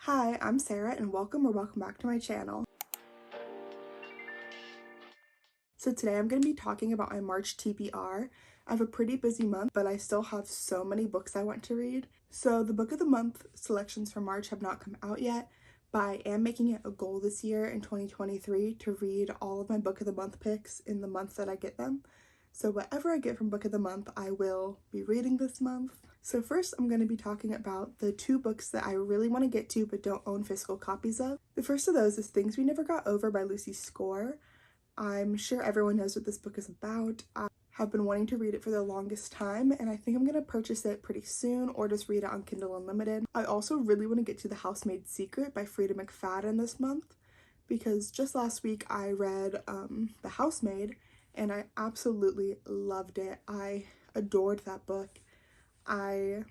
Hi, I'm Sarah and welcome back to my channel. So today I'm going to be talking about my March TBR. I have a pretty busy month, but I still have so many books I want to read. So the book of the month selections for March have not come out yet, but I am making it a goal this year in 2023 to read all of my book of the month picks in the month that I get them. So whatever I get from book of the month, I will be reading this month. So first I'm going to be talking about the two books that I really want to get to but don't own physical copies of. The first of those is Things We Never Got Over by Lucy Score. I'm sure everyone knows what this book is about. I have been wanting to read it for the longest time, and I think I'm going to purchase it pretty soon or just read it on Kindle Unlimited. I also really want to get to The Housemaid's Secret by Freida McFadden this month, because just last week I read The Housemaid, and I absolutely loved it. I adored that book. I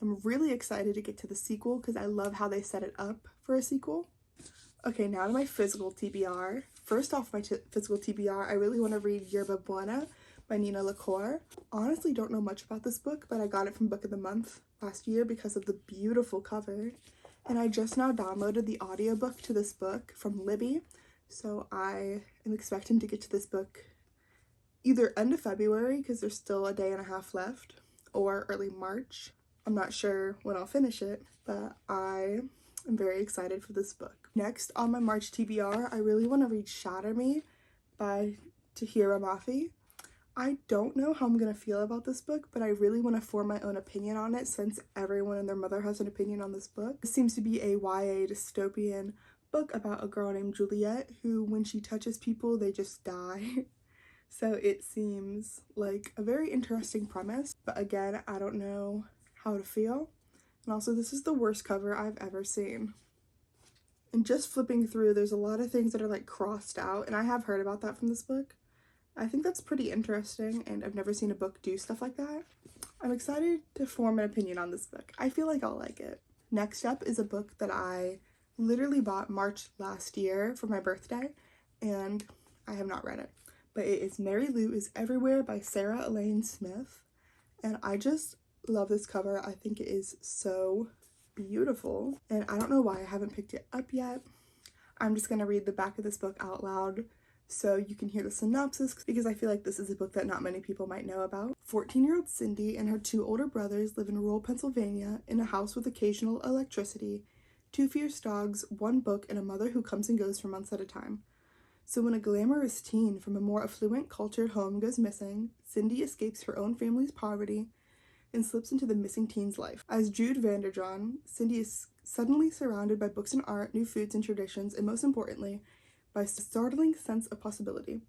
am really excited to get to the sequel because I love how they set it up for a sequel. Okay, now to my physical TBR. First off my physical TBR, I really want to read Yerba Buena by Nina LaCour. Honestly don't know much about this book, but I got it from Book of the Month last year because of the beautiful cover. And I just now downloaded the audiobook to this book from Libby, so I am expecting to get to this book either end of February, because there's still a day and a half left, or early March. I'm not sure when I'll finish it, but I'm very excited for this book. Next on my March TBR, I really want to read Shatter Me by Tahereh Mafi. I don't know how I'm going to feel about this book, but I really want to form my own opinion on it since everyone and their mother has an opinion on this book. It seems to be a YA dystopian book about a girl named Juliet who, when she touches people, they just die. So it seems like a very interesting premise, but again, I don't know how to feel. And also, this is the worst cover I've ever seen. And just flipping through, there's a lot of things that are like crossed out, and I have heard about that from this book. I think that's pretty interesting, and I've never seen a book do stuff like that. I'm excited to form an opinion on this book. I feel like I'll like it. Next up is a book that I literally bought March last year for my birthday, and I have not read it. But it is Mary Lou is Everywhere by Sarah Elaine Smith, and I just love this cover. I think it is so beautiful, and I don't know why I haven't picked it up yet. I'm just gonna read the back of this book out loud so you can hear the synopsis, because I feel like this is a book that not many people might know about. 14-year-old Cindy and her two older brothers live in rural Pennsylvania in a house with occasional electricity, two fierce dogs, one book, and a mother who comes and goes for months at a time. So when a glamorous teen from a more affluent, cultured home goes missing, Cindy escapes her own family's poverty and slips into the missing teen's life. As Jude Vanderjohn, Cindy is suddenly surrounded by books and art, new foods and traditions, and most importantly, by a startling sense of possibility.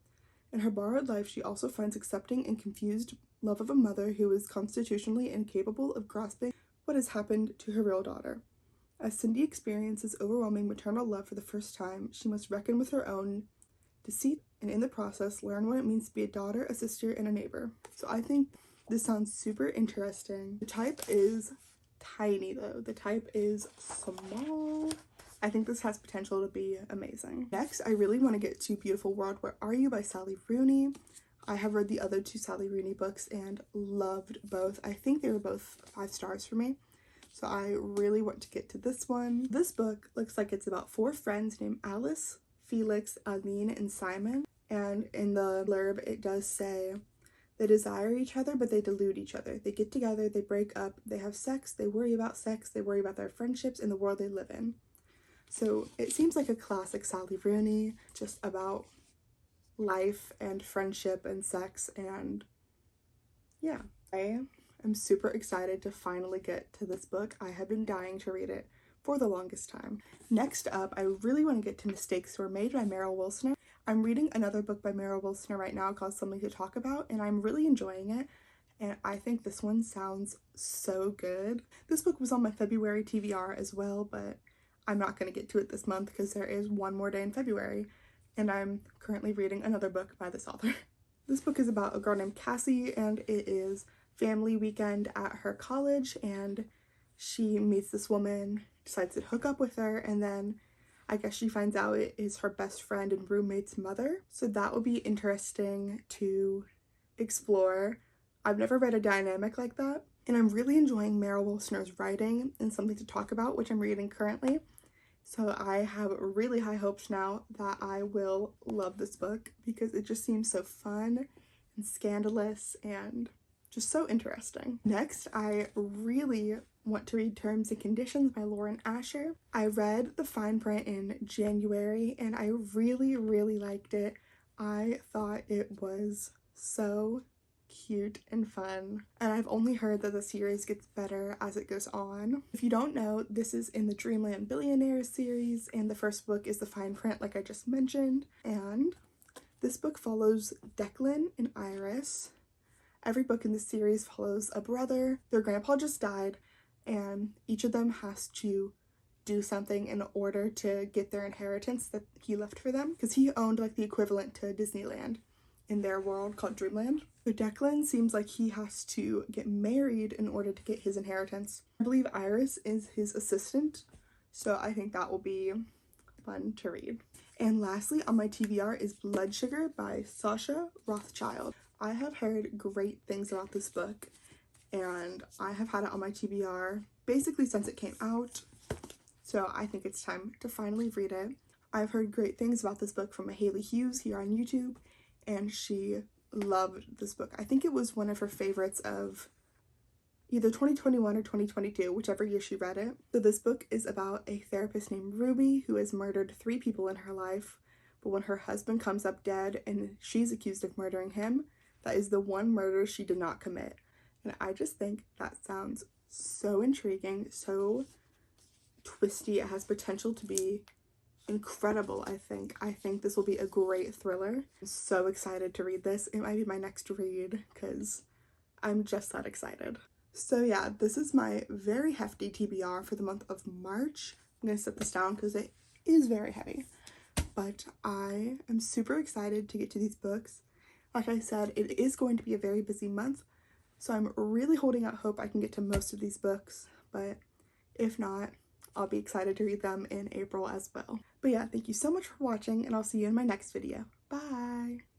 In her borrowed life, she also finds accepting and confused love of a mother who is constitutionally incapable of grasping what has happened to her real daughter. As Cindy experiences overwhelming maternal love for the first time, she must reckon with her own deceit, and in the process learn what it means to be a daughter, a sister, and a neighbor. So I think this sounds super interesting. The type is tiny though. The type is small. I think this has potential to be amazing. Next, I really want to get to Beautiful World, Where Are You by Sally Rooney. I have read the other two Sally Rooney books and loved both. I think they were both 5 stars for me. So I really want to get to this one. This book looks like it's about 4 friends named Alice, Felix, Aline, and Simon, and in the blurb it does say they desire each other but they delude each other. They get together, they break up, they have sex, they worry about their friendships and the world they live in. So it seems like a classic Sally Rooney, just about life and friendship and sex, and yeah. I am super excited to finally get to this book. I have been dying to read it for the longest time. Next up, I really want to get to Mistakes Were Made by Meryl Wilsoner. I'm reading another book by Meryl Wilsoner right now called Something to Talk About, and I'm really enjoying it, and I think this one sounds so good. This book was on my February TBR as well, but I'm not going to get to it this month because there is one more day in February, and I'm currently reading another book by this author. This book is about a girl named Cassie, and it is family weekend at her college, and she meets this woman, decides to hook up with her, and then I guess she finds out it is her best friend and roommate's mother. So that will be interesting to explore. I've never read a dynamic like that, and I'm really enjoying Meryl Wilsoner's writing and Something to Talk About, which I'm reading currently. So I have really high hopes now that I will love this book because it just seems so fun and scandalous and just so interesting. Next, I really want to read Terms and Conditions by Lauren Asher. I read the fine print in January and I really, really liked it. I thought it was so cute and fun, and I've only heard that the series gets better as it goes on. If you don't know, this is in the Dreamland Billionaires series, and the first book is the fine print like I just mentioned, and this book follows Declan and Iris. Every book in this series follows a brother. Their grandpa just died, and each of them has to do something in order to get their inheritance that he left for them, because he owned like the equivalent to Disneyland in their world called Dreamland. So Declan seems like he has to get married in order to get his inheritance. I believe Iris is his assistant, so I think that will be fun to read. And lastly on my TBR is Blood Sugar by Sasha Rothchild. I have heard great things about this book, and I have had it on my TBR basically since it came out, so I think it's time to finally read it. I've heard great things about this book from Haley Hughes here on YouTube, and she loved this book. I think it was one of her favorites of either 2021 or 2022, whichever year she read it. So this book is about a therapist named Ruby who has murdered 3 people in her life, but when her husband comes up dead and she's accused of murdering him, that is the one murder she did not commit. And I just think that sounds so intriguing, so twisty. It has potential to be incredible. I think this will be a great thriller. I'm so excited to read this. It might be my next read because I'm just that excited. So yeah, this is my very hefty TBR for the month of March. I'm gonna set this down because it is very heavy, but I am super excited to get to these books. Like I said, it is going to be a very busy month, so I'm really holding out hope I can get to most of these books, but if not, I'll be excited to read them in April as well. But yeah, thank you so much for watching, and I'll see you in my next video. Bye!